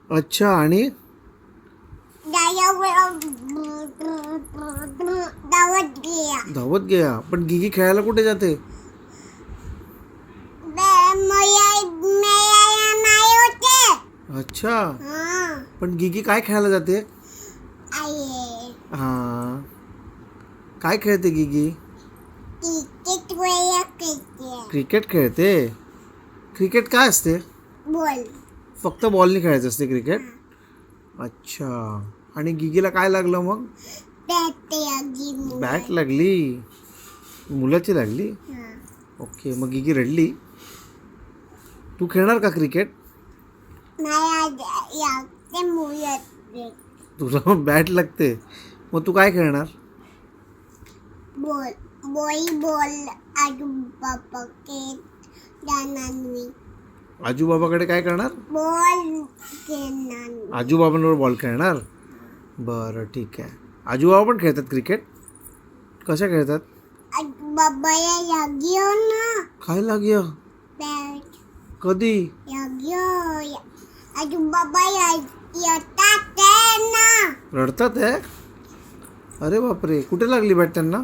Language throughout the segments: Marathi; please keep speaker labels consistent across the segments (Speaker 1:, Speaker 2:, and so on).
Speaker 1: अच्छा. आणि
Speaker 2: धावत गया.
Speaker 1: धावत गया. पण गिगी खेळायला कुठे जाते? अच्छा. पण गिगी काय खेळायला जाते? हा, काय खेळते गिगी? क्रिकेट खेळते. क्रिकेट काय असते?
Speaker 2: बॉल.
Speaker 1: फक्त बॉलनी खेळायचं असते क्रिकेट. अच्छा. आणि गिगीला काय लागलं मग? बॅट लागली. मुलाची लागली. ओके. मग गिगी रडली. तू खेळणार का क्रिकेट? तुला बॅट लागते. मग तू काय खेळणार?
Speaker 2: बॉल. बॉल आजू बाबा के जाणार मी.
Speaker 1: आजूबाबाकडे काय करणार?
Speaker 2: बॉल खेळणार.
Speaker 1: आजूबाबांवर बॉल खेळणार. बरं, ठीक आहे. आजूबाबा पण खेळतात क्रिकेट? कशा खेळतात?
Speaker 2: बाबा लागयो ना.
Speaker 1: काय लागलं?
Speaker 2: बॅट
Speaker 1: कधी?
Speaker 2: लागयो. आजू बाबा येतात ना.
Speaker 1: रडतात आहे? अरे बापरे. कुठे लागली बॅट त्यांना?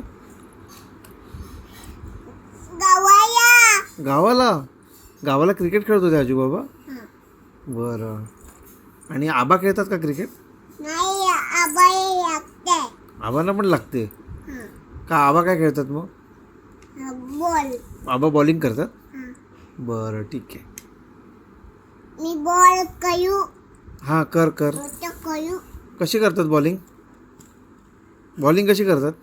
Speaker 1: गावाला. गावाला क्रिकेट खेळत होते आजूबाबा? बरं. आणि आबा खेळतात का क्रिकेट?
Speaker 2: नाही, आबा लागते.
Speaker 1: आबांना पण लागते का? आबा काय खेळतात मग?
Speaker 2: बॉल.
Speaker 1: आबा बॉलिंग करतात. बरं, ठीक आहे.
Speaker 2: मी बॉल करू.
Speaker 1: हां, कर.
Speaker 2: करू.
Speaker 1: कशी करतात बॉलिंग? बॉलिंग कशी करतात?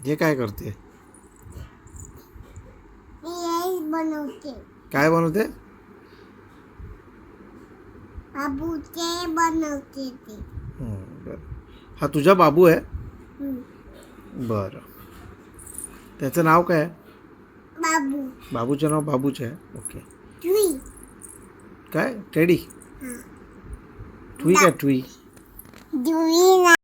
Speaker 1: हे काय करते?
Speaker 2: बनवते.
Speaker 1: काय बनवते?
Speaker 2: बाबूचे बनवते ते.
Speaker 1: बरं. हा तुझा बाबू आहे? बरं. त्याचं नाव काय आहे?
Speaker 2: बाबू.
Speaker 1: बाबूचं नाव बाबूच आहे. ओके.
Speaker 2: ट्वी.
Speaker 1: काय? टेडी? ट्वी काय ट्वी?